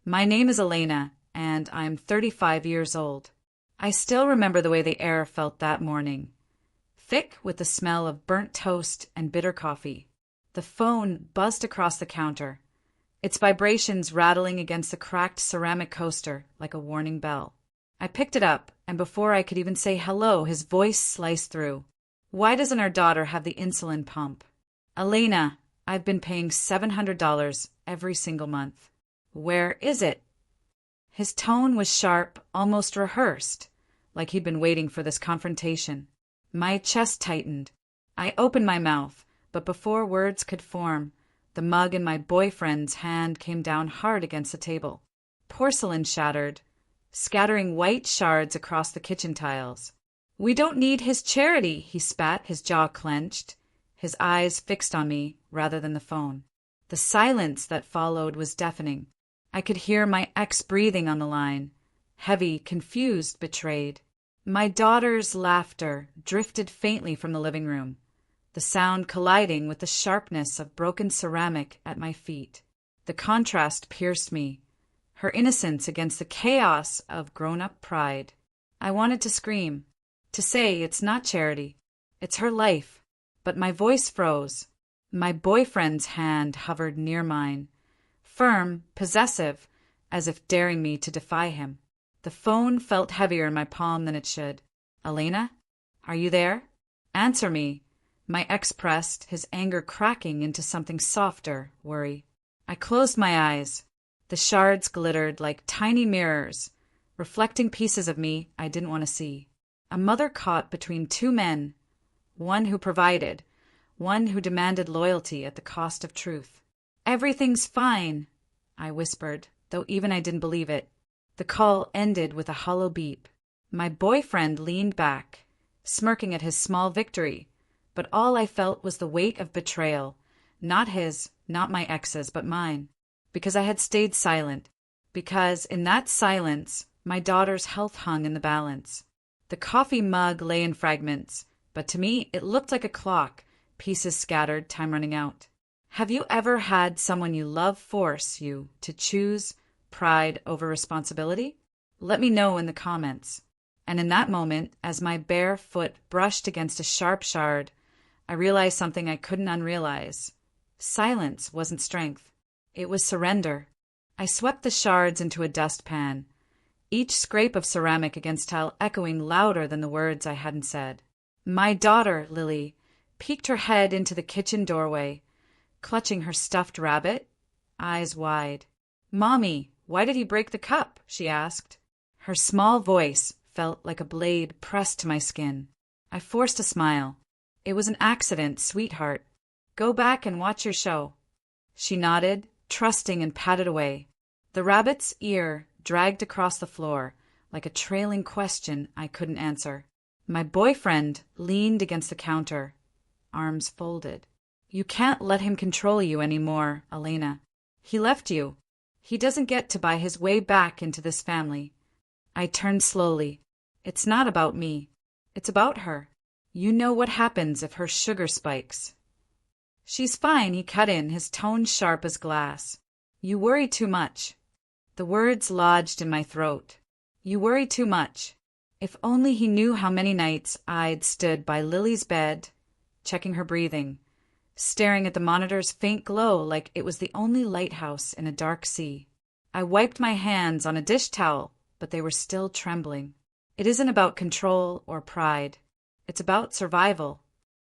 My name is Elena, and I'm 35 years old. I still remember the way the air felt that morning. Thick with the smell of burnt toast and bitter coffee. The phone buzzed across the counter, its vibrations rattling against the cracked ceramic coaster like a warning bell. I picked it up, and before I could even say hello, his voice sliced through. Why doesn't our daughter have the insulin pump? Elena, I've been paying $700 every single month. Where is it? His tone was sharp, almost rehearsed, like he'd been waiting for this confrontation. My chest tightened. I opened my mouth, but before words could form, the mug in my boyfriend's hand came down hard against the table. Porcelain shattered, scattering white shards across the kitchen tiles. We don't need his charity, he spat, his jaw clenched, his eyes fixed on me rather than the phone. The silence that followed was deafening. I could hear my ex breathing on the line, heavy, confused, betrayed. My daughter's laughter drifted faintly from the living room, the sound colliding with the sharpness of broken ceramic at my feet. The contrast pierced me, her innocence against the chaos of grown-up pride. I wanted to scream, to say it's not charity, it's her life, but my voice froze. My boyfriend's hand hovered near mine, firm, possessive, as if daring me to defy him. The phone felt heavier in my palm than it should. Elena? Are you there? Answer me. My ex pressed, his anger cracking into something softer, worry. I closed my eyes. The shards glittered like tiny mirrors, reflecting pieces of me I didn't want to see. A mother caught between two men, one who provided, one who demanded loyalty at the cost of truth. Everything's fine, I whispered, though even I didn't believe it. The call ended with a hollow beep. My boyfriend leaned back, smirking at his small victory, but all I felt was the weight of betrayal, not his, not my ex's, but mine, because I had stayed silent, because in that silence my daughter's health hung in the balance. The coffee mug lay in fragments, but to me it looked like a clock, pieces scattered, time running out. Have you ever had someone you love force you to choose pride over responsibility? Let me know in the comments. And in that moment, as my bare foot brushed against a sharp shard, I realized something I couldn't unrealize. Silence wasn't strength. It was surrender. I swept the shards into a dustpan, each scrape of ceramic against tile echoing louder than the words I hadn't said. My daughter, Lily, peeked her head into the kitchen doorway, clutching her stuffed rabbit, eyes wide. "Mommy, why did he break the cup?" she asked. Her small voice felt like a blade pressed to my skin. I forced a smile. "It was an accident, sweetheart. Go back and watch your show." She nodded, trusting, and patted away. The rabbit's ear dragged across the floor like a trailing question I couldn't answer. My boyfriend leaned against the counter, arms folded. "You can't let him control you anymore, Elena. He left you. He doesn't get to buy his way back into this family." I turned slowly. "It's not about me. It's about her. You know what happens if her sugar spikes." "She's fine," he cut in, his tone sharp as glass. "You worry too much." The words lodged in my throat. You worry too much. If only he knew how many nights I'd stood by Lily's bed, checking her breathing, staring at the monitor's faint glow like it was the only lighthouse in a dark sea. I wiped my hands on a dish towel, but they were still trembling. It isn't about control or pride. It's about survival.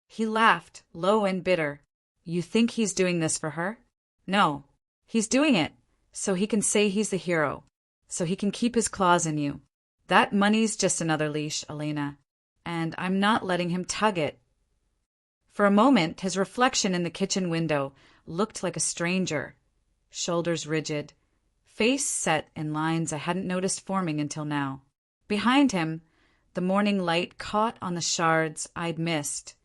He laughed, low and bitter. "You think he's doing this for her? No. He's doing it so he can say he's the hero, so he can keep his claws in you. That money's just another leash, Elena, and I'm not letting him tug it." For a moment, his reflection in the kitchen window looked like a stranger, shoulders rigid, face set in lines I hadn't noticed forming until now. Behind him, the morning light caught on the shards I'd missed,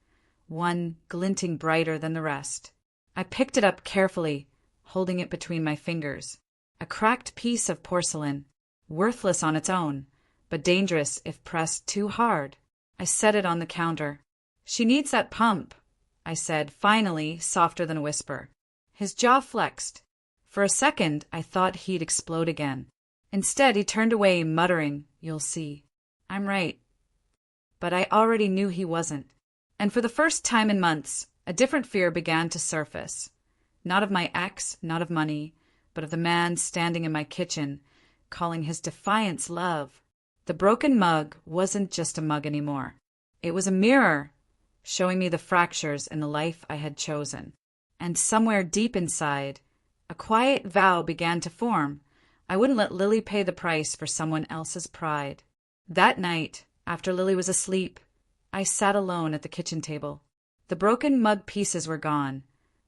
one glinting brighter than the rest. I picked it up carefully, holding it between my fingers. A cracked piece of porcelain, worthless on its own, but dangerous if pressed too hard. I set it on the counter. "She needs that pump," I said, finally, softer than a whisper. His jaw flexed. For a second, I thought he'd explode again. Instead, he turned away, muttering, "You'll see. I'm right." But I already knew he wasn't. And for the first time in months, a different fear began to surface. Not of my ex, not of money, but of the man standing in my kitchen, calling his defiance love. The broken mug wasn't just a mug anymore. It was a mirror, showing me the fractures in the life I had chosen. And somewhere deep inside, a quiet vow began to form. I wouldn't let Lily pay the price for someone else's pride. That night, after Lily was asleep, I sat alone at the kitchen table. The broken mug pieces were gone,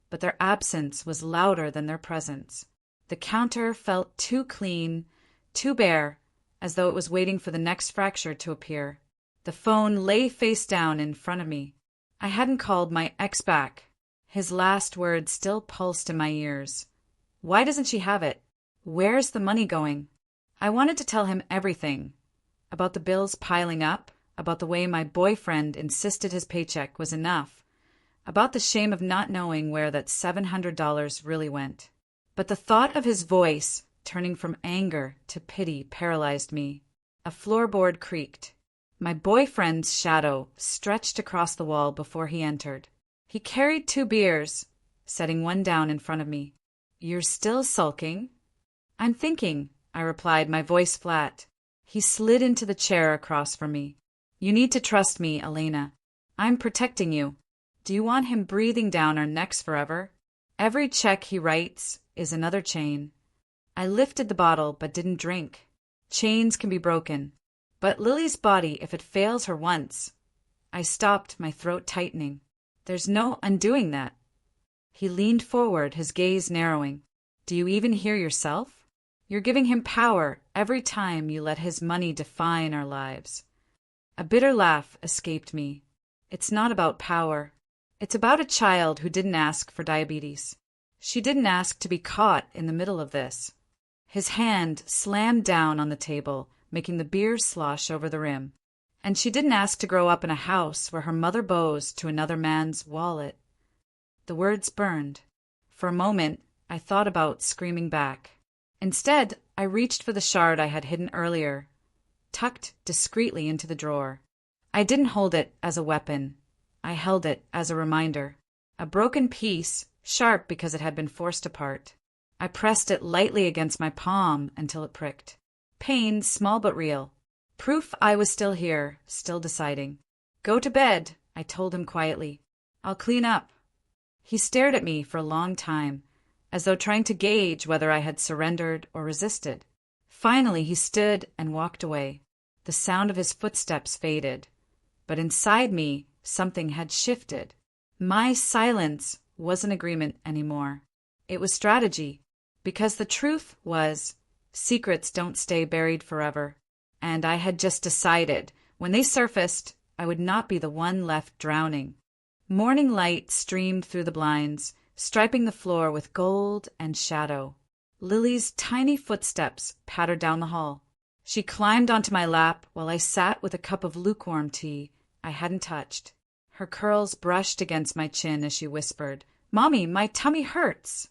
but their absence was louder than their presence. The counter felt too clean, too bare, as though it was waiting for the next fracture to appear. The phone lay face down in front of me. I hadn't called my ex back. His last words still pulsed in my ears. Why doesn't she have it? Where's the money going? I wanted to tell him everything. About the bills piling up, about the way my boyfriend insisted his paycheck was enough, about the shame of not knowing where that $700 really went. But the thought of his voice, turning from anger to pity, paralyzed me. A floorboard creaked. My boyfriend's shadow stretched across the wall before he entered. He carried 2 beers, setting one down in front of me. "You're still sulking?" "I'm thinking," I replied, my voice flat. He slid into the chair across from me. "You need to trust me, Elena. I'm protecting you. Do you want him breathing down our necks forever? Every check he writes is another chain." I lifted the bottle but didn't drink. Chains can be broken. But Lily's body, if it fails her once. I stopped, my throat tightening. There's no undoing that. He leaned forward, his gaze narrowing. "Do you even hear yourself? You're giving him power every time you let his money define our lives." A bitter laugh escaped me. It's not about power. It's about a child who didn't ask for diabetes. She didn't ask to be caught in the middle of this. His hand slammed down on the table, making the beer slosh over the rim. And she didn't ask to grow up in a house where her mother bows to another man's wallet. The words burned. For a moment, I thought about screaming back. Instead, I reached for the shard I had hidden earlier, tucked discreetly into the drawer. I didn't hold it as a weapon. I held it as a reminder. A broken piece, sharp because it had been forced apart. I pressed it lightly against my palm until it pricked. Pain, small but real. Proof I was still here, still deciding. "Go to bed," I told him quietly. "I'll clean up." He stared at me for a long time, as though trying to gauge whether I had surrendered or resisted. Finally, he stood and walked away. The sound of his footsteps faded. But inside me, something had shifted. My silence wasn't agreement anymore. It was strategy. Because the truth was, secrets don't stay buried forever. And I had just decided, when they surfaced, I would not be the one left drowning. Morning light streamed through the blinds, striping the floor with gold and shadow. Lily's tiny footsteps pattered down the hall. She climbed onto my lap while I sat with a cup of lukewarm tea I hadn't touched. Her curls brushed against my chin as she whispered, "Mommy, my tummy hurts."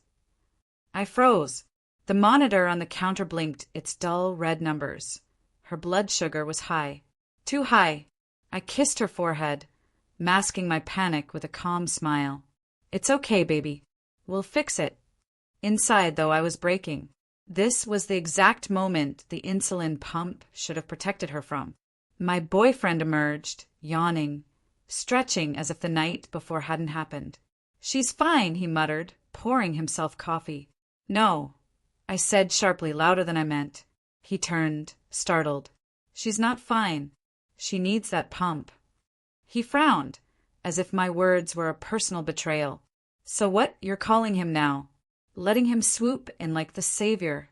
I froze. The monitor on the counter blinked its dull red numbers. Her blood sugar was high. Too high. I kissed her forehead, masking my panic with a calm smile. "It's okay, baby. We'll fix it." Inside, though, I was breaking. This was the exact moment the insulin pump should have protected her from. My boyfriend emerged, yawning, stretching as if the night before hadn't happened. "She's fine," he muttered, pouring himself coffee. "No," I said sharply, louder than I meant. He turned, startled. "She's not fine. She needs that pump." He frowned, as if my words were a personal betrayal. "So what, you're calling him now? Letting him swoop in like the savior?"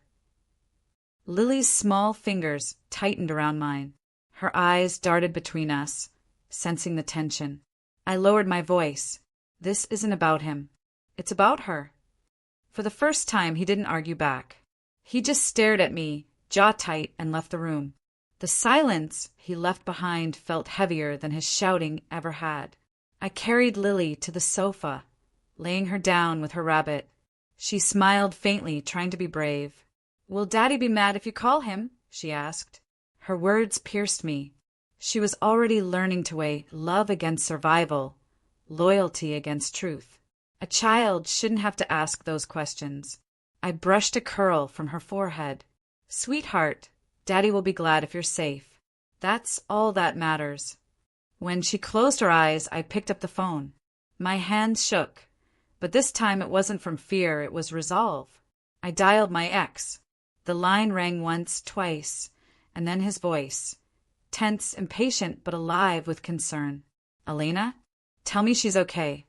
Lily's small fingers tightened around mine. Her eyes darted between us, sensing the tension. I lowered my voice. "This isn't about him. It's about her." For the first time, he didn't argue back. He just stared at me, jaw tight, and left the room. The silence he left behind felt heavier than his shouting ever had. I carried Lily to the sofa, laying her down with her rabbit. She smiled faintly, trying to be brave. "Will Daddy be mad if you call him?" she asked. Her words pierced me. She was already learning to weigh love against survival, loyalty against truth. A child shouldn't have to ask those questions. I brushed a curl from her forehead. "Sweetheart, Daddy will be glad if you're safe. That's all that matters." When she closed her eyes, I picked up the phone. My hands shook, but this time it wasn't from fear, it was resolve. I dialed my ex. The line rang once, twice, and then his voice, tense, impatient, but alive with concern. "Elena? Tell me she's okay."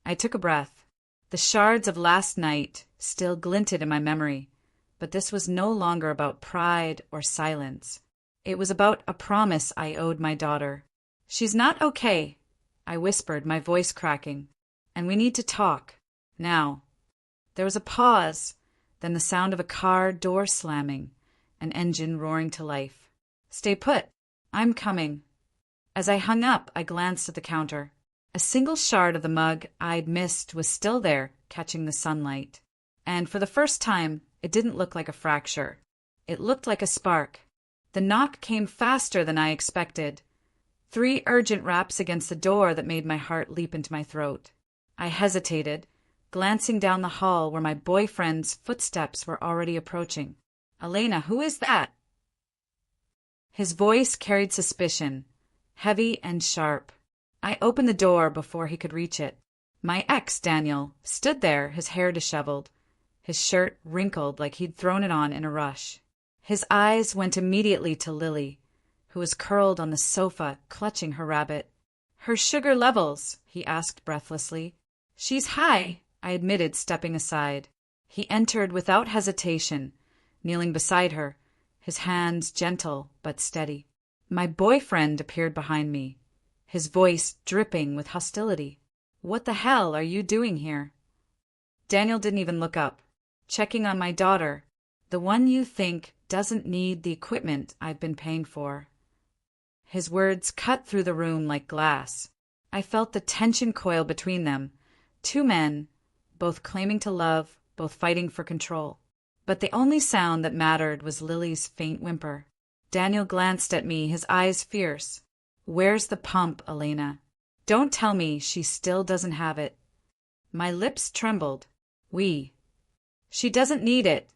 I took a breath. The shards of last night still glinted in my memory, but this was no longer about pride or silence. It was about a promise I owed my daughter. "She's not okay," I whispered, my voice cracking. "And we need to talk. Now." There was a pause, then the sound of a car door slamming, an engine roaring to life. "Stay put. I'm coming." As I hung up, I glanced at the counter. A single shard of the mug I'd missed was still there, catching the sunlight. And for the first time, it didn't look like a fracture. It looked like a spark. The knock came faster than I expected. 3 urgent raps against the door that made my heart leap into my throat. I hesitated, glancing down the hall where my boyfriend's footsteps were already approaching. "Elena, who is that?" His voice carried suspicion, heavy and sharp. I opened the door before he could reach it. My ex, Daniel, stood there, his hair disheveled, his shirt wrinkled like he'd thrown it on in a rush. His eyes went immediately to Lily, who was curled on the sofa, clutching her rabbit. "Her sugar levels?" he asked breathlessly. "She's high," I admitted, stepping aside. He entered without hesitation, kneeling beside her, his hands gentle but steady. My boyfriend appeared behind me, his voice dripping with hostility. "What the hell are you doing here?" Daniel didn't even look up. "Checking on my daughter, the one you think doesn't need the equipment I've been paying for." His words cut through the room like glass. I felt the tension coil between them. 2 men, both claiming to love, both fighting for control. But the only sound that mattered was Lily's faint whimper. Daniel glanced at me, his eyes fierce. "Where's the pump, Elena? Don't tell me she still doesn't have it." My lips trembled. She doesn't need it,"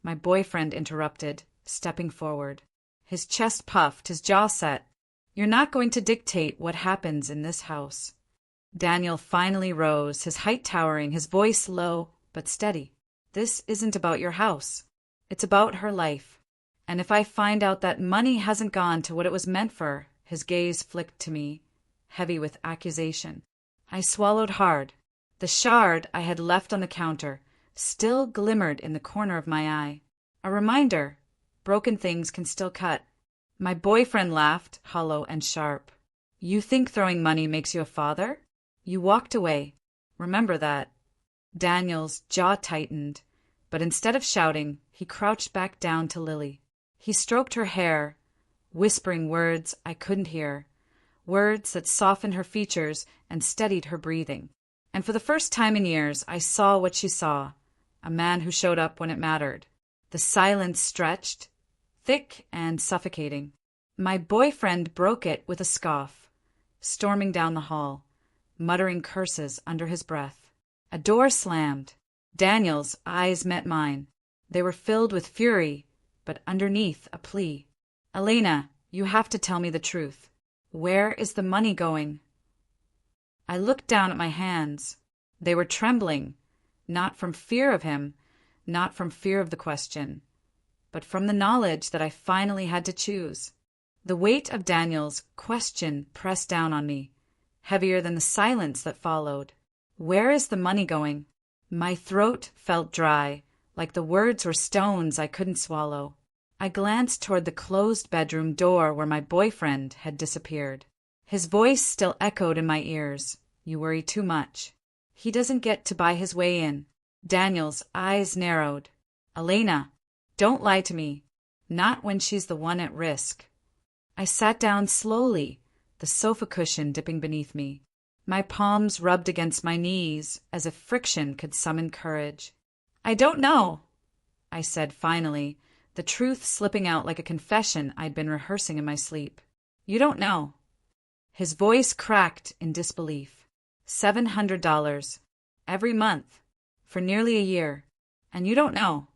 my boyfriend interrupted, stepping forward. His chest puffed, his jaw set. "You're not going to dictate what happens in this house." Daniel finally rose, his height towering, his voice low but steady. "This isn't about your house. It's about her life. And if I find out that money hasn't gone to what it was meant for," his gaze flicked to me, heavy with accusation. I swallowed hard. The shard I had left on the counter still glimmered in the corner of my eye. A reminder, broken things can still cut. My boyfriend laughed, hollow and sharp. "You think throwing money makes you a father? You walked away. Remember that." Daniel's jaw tightened, but instead of shouting, he crouched back down to Lily. He stroked her hair, whispering words I couldn't hear, words that softened her features and steadied her breathing. And for the first time in years, I saw what she saw, a man who showed up when it mattered. The silence stretched, thick and suffocating. My boyfriend broke it with a scoff, storming down the hall, muttering curses under his breath. A door slammed. Daniel's eyes met mine. They were filled with fury, but underneath a plea. "Elena, you have to tell me the truth. Where is the money going?" I looked down at my hands. They were trembling, not from fear of him, not from fear of the question, but from the knowledge that I finally had to choose. The weight of Daniel's question pressed down on me, heavier than the silence that followed. "Where is the money going?" My throat felt dry, like the words were stones I couldn't swallow. I glanced toward the closed bedroom door where my boyfriend had disappeared. His voice still echoed in my ears. "You worry too much. He doesn't get to buy his way in." Daniel's eyes narrowed. "Elena, don't lie to me. Not when she's the one at risk." I sat down slowly, the sofa cushion dipping beneath me. My palms rubbed against my knees as if friction could summon courage. I don't know, I said finally, the truth slipping out like a confession I'd been rehearsing in my sleep. You don't know. His voice cracked in disbelief. $700. Every month. For nearly a year. And you don't know.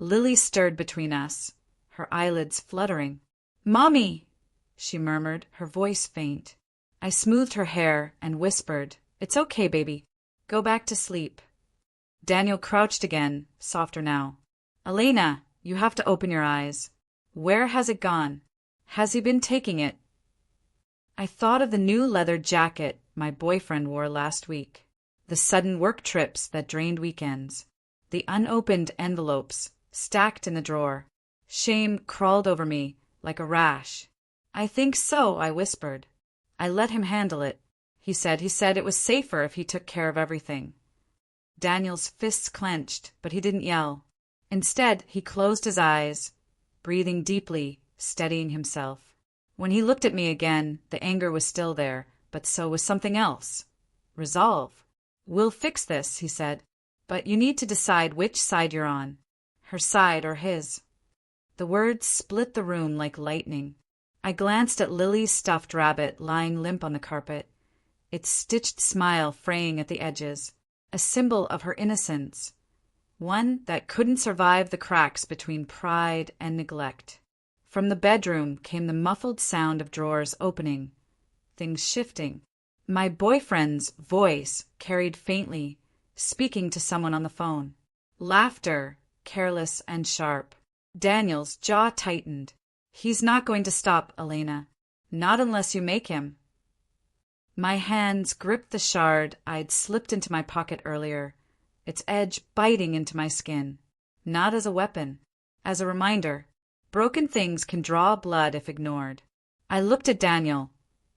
Lily stirred between us, her eyelids fluttering. Mommy, she murmured, her voice faint. I smoothed her hair and whispered, It's okay, baby. Go back to sleep. Daniel crouched again, softer now. Elena, you have to open your eyes. Where has it gone? Has he been taking it? I thought of the new leather jacket my boyfriend wore last week, the sudden work trips that drained weekends, the unopened envelopes stacked in the drawer. Shame crawled over me like a rash. I think so, I whispered. I let him handle it. He said it was safer if he took care of everything. Daniel's fists clenched, but he didn't yell. Instead, he closed his eyes, breathing deeply, steadying himself. When he looked at me again, the anger was still there, but so was something else. Resolve. We'll fix this, he said, but you need to decide which side you're on, her side or his. The words split the room like lightning. I glanced at Lily's stuffed rabbit lying limp on the carpet, its stitched smile fraying at the edges, a symbol of her innocence, one that couldn't survive the cracks between pride and neglect. From the bedroom came the muffled sound of drawers opening, things shifting. My boyfriend's voice carried faintly, speaking to someone on the phone. Laughter, careless and sharp. Daniel's jaw tightened. He's not going to stop, Elena. Not unless you make him. My hands gripped the shard I'd slipped into my pocket earlier, its edge biting into my skin. Not as a weapon, as a reminder. Broken things can draw blood if ignored. I looked at Daniel,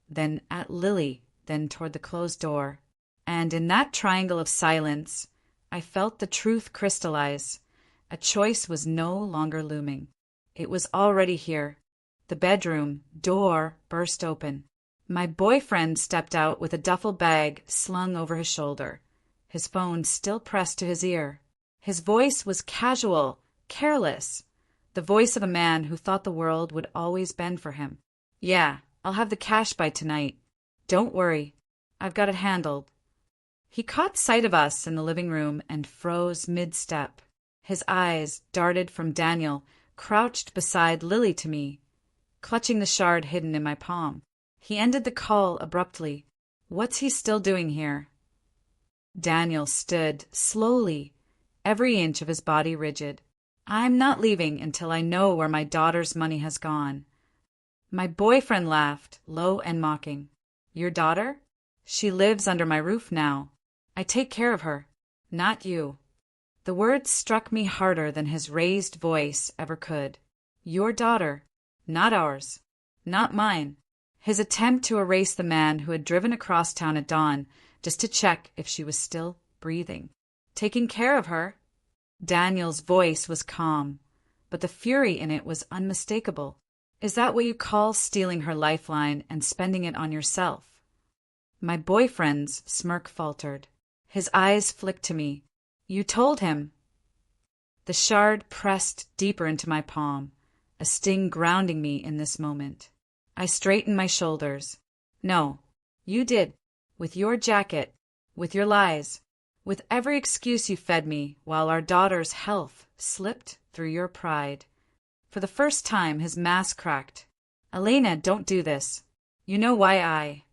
then at Lily, then toward the closed door. And in that triangle of silence, I felt the truth crystallize. A choice was no longer looming. It was already here. The bedroom door burst open. My boyfriend stepped out with a duffel bag slung over his shoulder, his phone still pressed to his ear. His voice was casual, careless, the voice of a man who thought the world would always bend for him. Yeah, I'll have the cash by tonight. Don't worry, I've got it handled. He caught sight of us in the living room and froze mid-step. His eyes darted from Daniel, crouched beside Lily to me, clutching the shard hidden in my palm. He ended the call abruptly. What's he still doing here? Daniel stood slowly, every inch of his body rigid. I'm not leaving until I know where my daughter's money has gone. My boyfriend laughed, low and mocking. Your daughter? She lives under my roof now. I take care of her, not you. The words struck me harder than his raised voice ever could. Your daughter, not ours, not mine. His attempt to erase the man who had driven across town at dawn just to check if she was still breathing. Taking care of her? Daniel's voice was calm, but the fury in it was unmistakable. Is that what you call stealing her lifeline and spending it on yourself? My boyfriend's smirk faltered. His eyes flicked to me. You told him. The shard pressed deeper into my palm, a sting grounding me in this moment. I straightened my shoulders. No, you did. With your jacket, with your lies, with every excuse you fed me while our daughter's health slipped through your pride. For the first time, his mask cracked. Elena, don't do this. You know why I...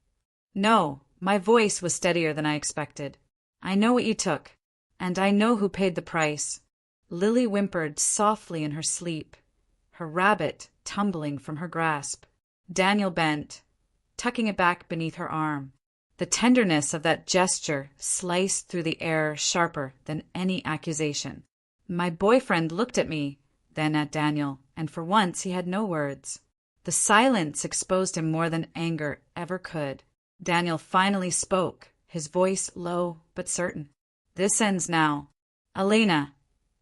No, my voice was steadier than I expected. I know what you took, and I know who paid the price. Lily whimpered softly in her sleep, her rabbit tumbling from her grasp. Daniel bent, tucking it back beneath her arm. The tenderness of that gesture sliced through the air sharper than any accusation. My boyfriend looked at me, then at Daniel, and for once he had no words. The silence exposed him more than anger ever could. Daniel finally spoke, his voice low but certain. This ends now. Elena,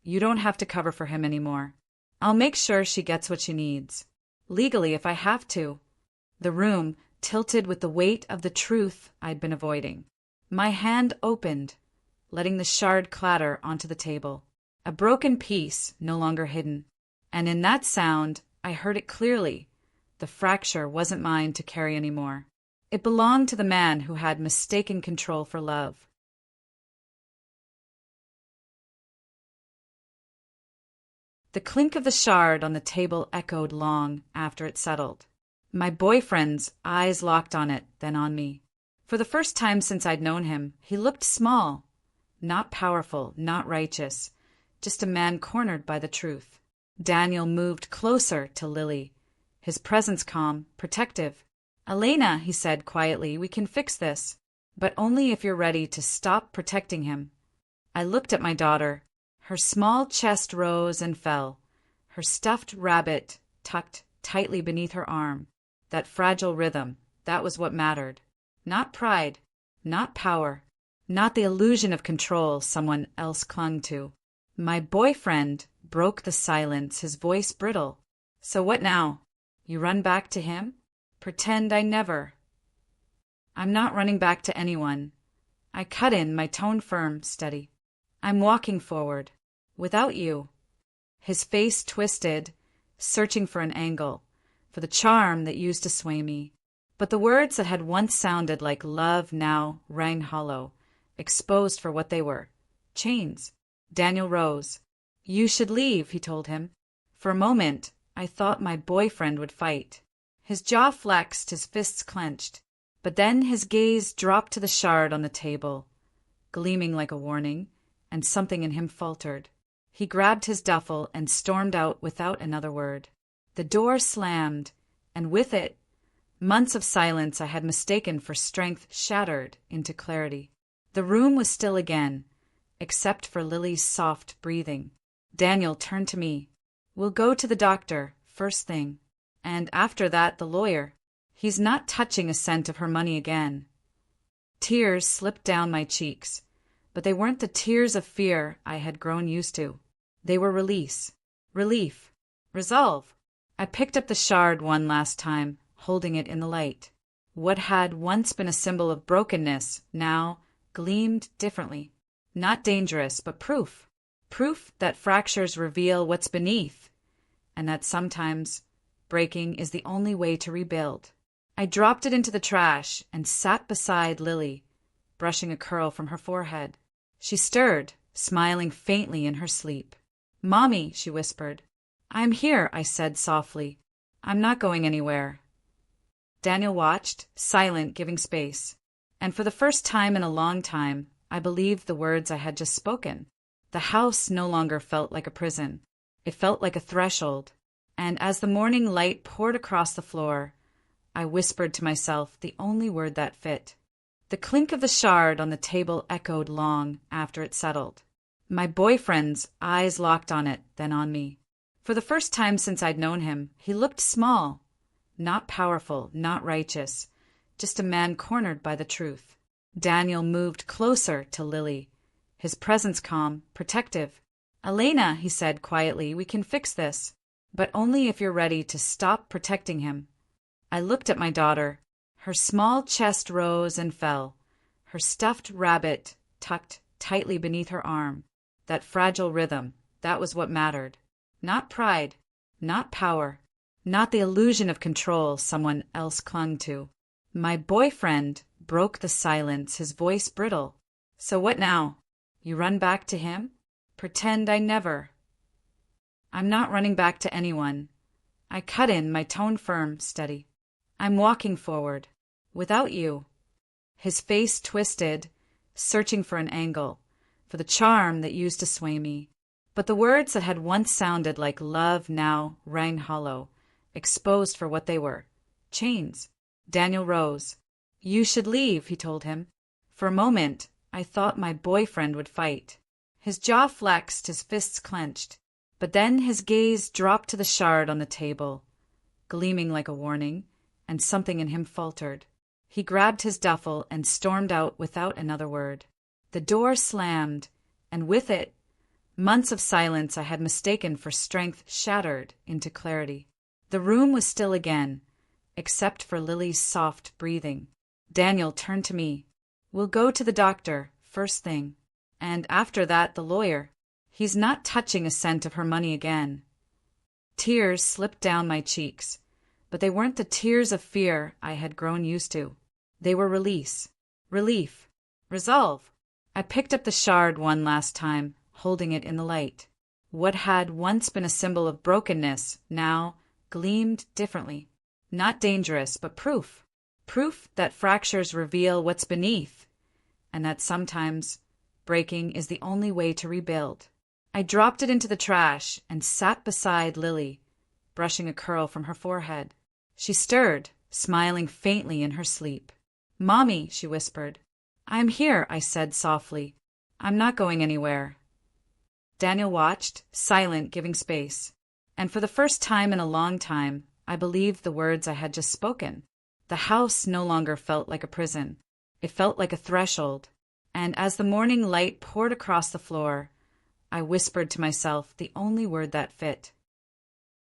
you don't have to cover for him anymore. I'll make sure she gets what she needs. Legally, if I have to. The room tilted with the weight of the truth I'd been avoiding. My hand opened, letting the shard clatter onto the table. A broken piece, no longer hidden. And in that sound, I heard it clearly. The fracture wasn't mine to carry anymore. It belonged to the man who had mistaken control for love. The clink of the shard on the table echoed long after it settled. My boyfriend's eyes locked on it, then on me. For the first time since I'd known him, he looked small. Not powerful, not righteous. Just a man cornered by the truth. Daniel moved closer to Lily, his presence calm, protective. "Elena," he said quietly, "we can fix this, but only if you're ready to stop protecting him." I looked at my daughter. Her small chest rose and fell, her stuffed rabbit tucked tightly beneath her arm. That fragile rhythm, that was what mattered. Not pride, not power, not the illusion of control someone else clung to. My boyfriend broke the silence, his voice brittle. "So what now? You run back to him? Pretend I never." "I'm not running back to anyone." I cut in, my tone firm, steady. "I'm walking forward. Without you." His face twisted, searching for an angle, for the charm that used to sway me. But the words that had once sounded like love now rang hollow, exposed for what they were. Chains. Daniel rose. "You should leave," he told him. For a moment, I thought my boyfriend would fight. His jaw flexed, his fists clenched. But then his gaze dropped to the shard on the table, gleaming like a warning, and something in him faltered. He grabbed his duffel and stormed out without another word. The door slammed, and with it, months of silence I had mistaken for strength shattered into clarity. The room was still again, except for Lily's soft breathing. Daniel turned to me. "We'll go to the doctor, first thing. And after that, the lawyer. He's not touching a cent of her money again." Tears slipped down my cheeks, but they weren't the tears of fear I had grown used to. They were release, relief, resolve. I picked up the shard one last time, holding it in the light. What had once been a symbol of brokenness now gleamed differently. Not dangerous, but proof. Proof that fractures reveal what's beneath, and that sometimes breaking is the only way to rebuild. I dropped it into the trash and sat beside Lily, brushing a curl from her forehead. She stirred, smiling faintly in her sleep. "Mommy," she whispered. "I'm here," I said softly. "I'm not going anywhere." Daniel watched, silent, giving space. And for the first time in a long time, I believed the words I had just spoken. The house no longer felt like a prison. It felt like a threshold. And as the morning light poured across the floor, I whispered to myself the only word that fit. The clink of the shard on the table echoed long after it settled. My boyfriend's eyes locked on it, then on me. For the first time since I'd known him, he looked small. Not powerful, not righteous. Just a man cornered by the truth. Daniel moved closer to Lily, his presence calm, protective. "Elena," he said quietly, "we can fix this, but only if you're ready to stop protecting him." I looked at my daughter. Her small chest rose and fell, her stuffed rabbit tucked tightly beneath her arm. That fragile rhythm, that was what mattered. Not pride, not power, not the illusion of control someone else clung to. My boyfriend broke the silence, his voice brittle. "So what now? You run back to him? Pretend I never." "I'm not running back to anyone." I cut in, my tone firm, steady. "I'm walking forward. Without you." His face twisted, searching for an angle, for the charm that used to sway me. But the words that had once sounded like love now rang hollow, exposed for what they were. Chains. Daniel rose. "You should leave," he told him. For a moment, I thought my boyfriend would fight. His jaw flexed, his fists clenched. But then his gaze dropped to the shard on the table, gleaming like a warning, and something in him faltered. He grabbed his duffel and stormed out without another word. The door slammed, and with it, months of silence I had mistaken for strength shattered into clarity. The room was still again, except for Lily's soft breathing. Daniel turned to me. "We'll go to the doctor, first thing." And after that, the lawyer. He's not touching a cent of her money again. Tears slipped down my cheeks, but they weren't the tears of fear I had grown used to. They were release, relief, resolve. I picked up the shard one last time, holding it in the light. What had once been a symbol of brokenness now gleamed differently. Not dangerous, but proof. Proof that fractures reveal what's beneath, and that sometimes breaking is the only way to rebuild. I dropped it into the trash and sat beside Lily, brushing a curl from her forehead. She stirred, smiling faintly in her sleep. "Mommy," she whispered. "I'm here," I said softly. "I'm not going anywhere." Daniel watched, silent, giving space. And for the first time in a long time, I believed the words I had just spoken. The house no longer felt like a prison. It felt like a threshold. And as the morning light poured across the floor, I whispered to myself the only word that fit.